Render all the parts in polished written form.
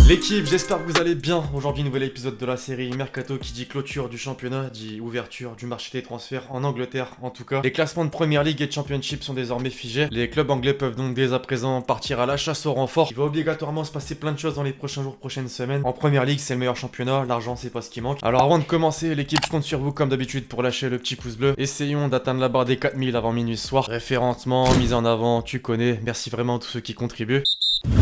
L'équipe, j'espère que vous allez bien. Aujourd'hui, nouvel épisode de la série Mercato qui dit clôture du championnat, dit ouverture du marché des transferts en Angleterre en tout cas. Les classements de Premier League et de Championship sont désormais figés. Les clubs anglais peuvent donc dès à présent partir à la chasse au renfort. Il va obligatoirement se passer plein de choses dans les prochains jours, prochaines semaines. En Premier League, c'est le meilleur championnat, l'argent c'est pas ce qui manque. Alors avant de commencer, l'équipe, je compte sur vous comme d'habitude pour lâcher le petit pouce bleu. Essayons d'atteindre la barre des 4000 avant minuit ce soir. Référencement, mise en avant, tu connais. Merci vraiment à tous ceux qui contribuent.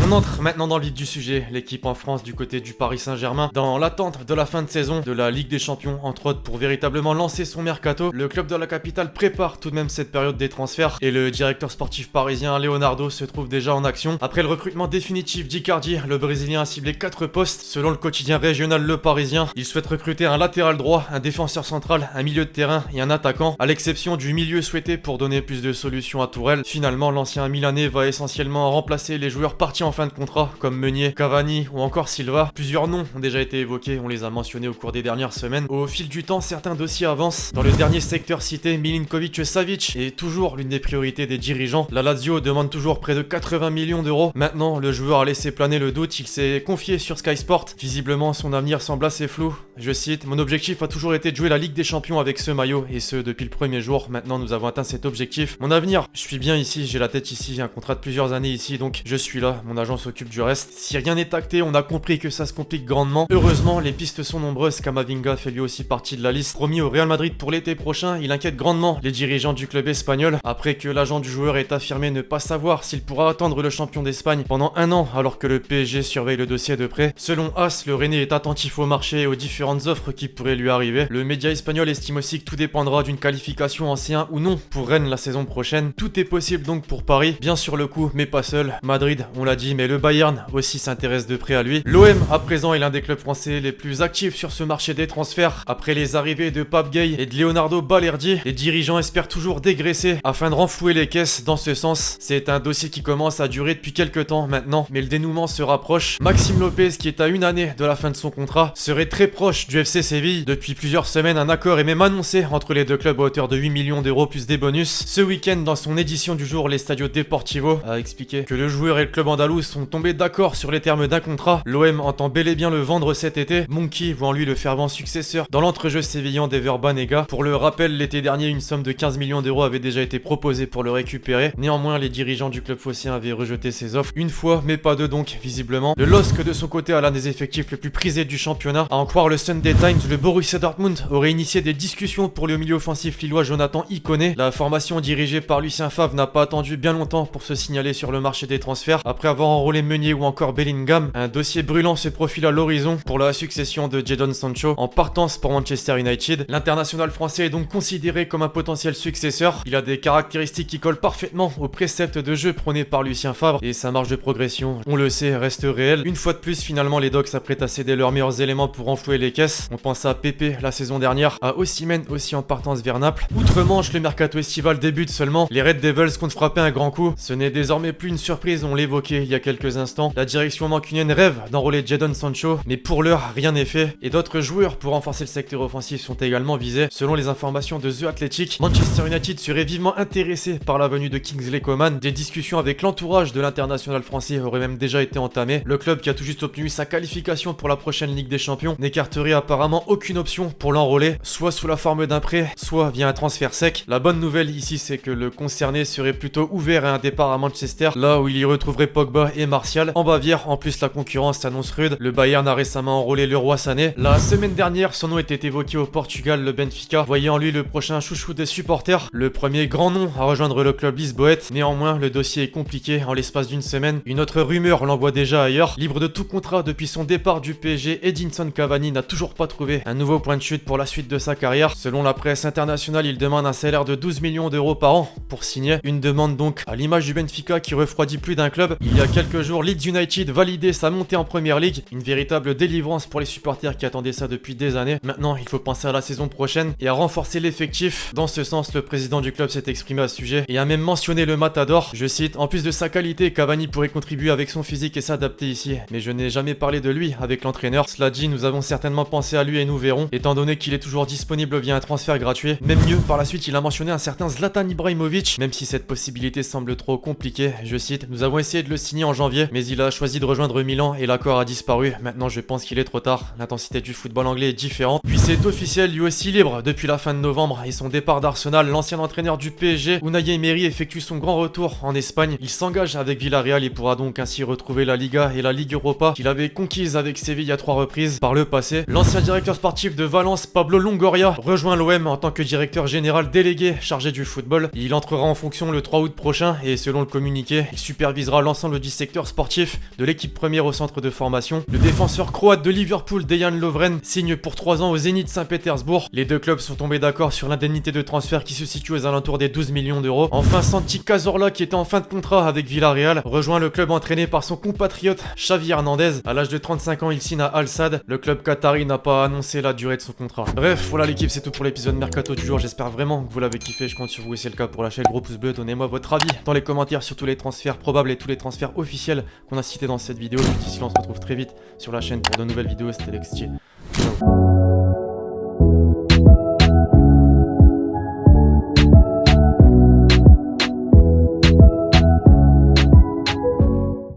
On entre maintenant dans le vif du sujet, l'équipe en France du côté du Paris Saint-Germain. Dans l'attente de la fin de saison de la Ligue des Champions, entre autres pour véritablement lancer son mercato, le club de la capitale prépare tout de même cette période des transferts et le directeur sportif parisien Leonardo se trouve déjà en action. Après le recrutement définitif d'Icardi, le Brésilien a ciblé 4 postes. Selon le quotidien régional Le Parisien, il souhaite recruter un latéral droit, un défenseur central, un milieu de terrain et un attaquant, à l'exception du milieu souhaité pour donner plus de solutions à Tourelle. Finalement, l'ancien Milanais va essentiellement remplacer les joueurs partis en fin de contrat comme Meunier, Cavani ou encore Silva. Plusieurs noms ont déjà été évoqués, on les a mentionnés au cours des dernières semaines. Au fil du temps, certains dossiers avancent. Dans le dernier secteur cité, Milinkovic-Savic est toujours l'une des priorités des dirigeants. La Lazio demande toujours près de 80 millions d'euros. Maintenant, le joueur a laissé planer le doute, il s'est confié sur Sky Sport. Visiblement, son avenir semble assez flou. Je cite, mon objectif a toujours été de jouer la Ligue des Champions avec ce maillot, et ce depuis le premier jour. Maintenant, nous avons atteint cet objectif. Mon avenir, je suis bien ici, j'ai la tête ici, j'ai un contrat de plusieurs années ici, donc je suis là. Mon agent s'occupe du reste. Si rien n'est acté, on a compris que ça se complique grandement. Heureusement, les pistes sont nombreuses. Camavinga fait lui aussi partie de la liste. Promis au Real Madrid pour l'été prochain, il inquiète grandement les dirigeants du club espagnol. Après que l'agent du joueur ait affirmé ne pas savoir s'il pourra attendre le champion d'Espagne pendant un an, alors que le PSG surveille le dossier de près. Selon As, le Rennais est attentif au marché et aux différentes offres qui pourraient lui arriver. Le média espagnol estime aussi que tout dépendra d'une qualification en C1 ou non pour Rennes la saison prochaine. Tout est possible donc pour Paris, bien sur le coup, mais pas seul. Madrid, on l'a dit, mais le Bayern aussi s'intéresse de près à lui. L'OM, à présent, est l'un des clubs français les plus actifs sur ce marché des transferts. Après les arrivées de Pape Gueye et de Leonardo Balerdi, les dirigeants espèrent toujours dégraisser afin de renflouer les caisses dans ce sens. C'est un dossier qui commence à durer depuis quelques temps maintenant, mais le dénouement se rapproche. Maxime Lopez, qui est à une année de la fin de son contrat, serait très proche du FC Séville. Depuis plusieurs semaines, un accord est même annoncé entre les deux clubs à hauteur de 8 millions d'euros plus des bonus. Ce week-end, dans son édition du jour, l'Estadio Deportivo a expliqué que le joueur et le club andalou sont tombés d'accord sur les termes d'un contrat. L'OM entend bel et bien le vendre cet été. Monkey voit en lui le fervent successeur dans l'entrejeu sévillan d'Ever Banega. Pour le rappel, l'été dernier, une somme de 15 millions d'euros avait déjà été proposée pour le récupérer. Néanmoins, les dirigeants du club phocéen avaient rejeté ces offres une fois, mais pas deux donc, visiblement. Le LOSC, de son côté, a l'un des effectifs les plus prisés du championnat. À en croire le Sunday Times, le Borussia Dortmund aurait initié des discussions pour le milieu offensif lillois Jonathan Ikoné. La formation dirigée par Lucien Favre n'a pas attendu bien longtemps pour se signaler sur le marché des transferts. Après avoir enrôlé Meunier ou encore Bellingham, un dossier brûlant se profile à l'horizon pour la succession de Jadon Sancho en partance pour Manchester United. L'international français est donc considéré comme un potentiel successeur. Il a des caractéristiques qui collent parfaitement aux préceptes de jeu prônés par Lucien Favre et sa marge de progression, on le sait, reste réelle. Une fois de plus, finalement, les Dogs s'apprêtent à céder leurs meilleurs éléments pour renflouer les caisses. On pense à Pepe la saison dernière, à Osimhen aussi en partance vers Naples. Outre-Manche, le mercato estival débute seulement. Les Red Devils comptent frapper un grand coup. Ce n'est désormais plus une surprise, on l'évoquait il y a quelques instants. La direction mancunienne rêve d'enrôler Jadon Sancho, mais pour l'heure, rien n'est fait. Et d'autres joueurs pour renforcer le secteur offensif sont également visés. Selon les informations de The Athletic, Manchester United serait vivement intéressé par la venue de Kingsley Coman. Des discussions avec l'entourage de l'international français auraient même déjà été entamées. Le club, qui a tout juste obtenu sa qualification pour la prochaine Ligue des Champions, n'écarterait apparemment aucune option pour l'enrôler, soit sous la forme d'un prêt, soit via un transfert sec. La bonne nouvelle ici, c'est que le concerné serait plutôt ouvert à un départ à Manchester, là où il y retrouverait Pogba et Martial. En Bavière, en plus, la concurrence s'annonce rude. Le Bayern a récemment enrôlé le roi Sané. La semaine dernière, son nom était évoqué au Portugal. Le Benfica voyait en lui le prochain chouchou des supporters, le premier grand nom à rejoindre le club lisboète. Néanmoins, le dossier est compliqué. En l'espace d'une semaine, une autre rumeur l'envoie déjà ailleurs. Libre de tout contrat depuis son départ du PSG, Edinson Cavani n'a toujours pas trouvé un nouveau point de chute pour la suite de sa carrière. Selon la presse internationale, il demande un salaire de 12 millions d'euros par an pour signer. Une demande donc à l'image du Benfica qui refroidit plus d'un club. Il y a quelques jours, Leeds United validait sa montée en Premier League. Une véritable délivrance pour les supporters qui attendaient ça depuis des années. Maintenant, il faut penser à la saison prochaine et à renforcer l'effectif. Dans ce sens, le président du club s'est exprimé à ce sujet et a même mentionné le Matador. Je cite, en plus de sa qualité, Cavani pourrait contribuer avec son physique et s'adapter ici. Mais je n'ai jamais parlé de lui avec l'entraîneur. Cela dit, nous avons certainement pensé à lui et nous verrons, étant donné qu'il est toujours disponible via un transfert gratuit. Même mieux, par la suite, il a mentionné un certain Zlatan Ibrahimovic, même si cette possibilité semble trop compliquée. Je cite, nous avons essayé de le signer en janvier, mais il a choisi de rejoindre Milan et l'accord a disparu. Maintenant je pense qu'il est trop tard, l'intensité du football anglais est différente. Puis c'est officiel, lui aussi libre depuis la fin de novembre et son départ d'Arsenal. L'ancien entraîneur du PSG, Unai Emery, effectue son grand retour en Espagne. Il s'engage avec Villarreal et pourra donc ainsi retrouver la Liga et la Ligue Europa qu'il avait conquise avec Séville à 3 reprises par le passé. L'ancien directeur sportif de Valence, Pablo Longoria, rejoint l'OM en tant que directeur général délégué chargé du football. Il entrera en fonction le 3 août prochain et selon le communiqué, il supervisera l'ensemble du secteur sportif de l'équipe première au centre de formation. Le défenseur croate de Liverpool, Dejan Lovren, signe pour 3 ans au Zénith Saint-Pétersbourg. Les deux clubs sont tombés d'accord sur l'indemnité de transfert qui se situe aux alentours des 12 millions d'euros. Enfin, Santi Cazorla, qui était en fin de contrat avec Villarreal, rejoint le club entraîné par son compatriote Xavi Hernandez. À l'âge de 35 ans, il signe à Al Sadd. Le club qatari n'a pas annoncé la durée de son contrat. Bref, voilà l'équipe, c'est tout pour l'épisode Mercato du jour. J'espère vraiment que vous l'avez kiffé. Je compte sur vous et c'est le cas pour lâcher le gros pouce bleu. Donnez-moi votre avis dans les commentaires sur tous les transferts probables et tous les transferts officiels qu'on a cités dans cette vidéo. D'ici là, on se retrouve très vite sur la chaîne pour de nouvelles vidéos. C'était Lextier. Ciao.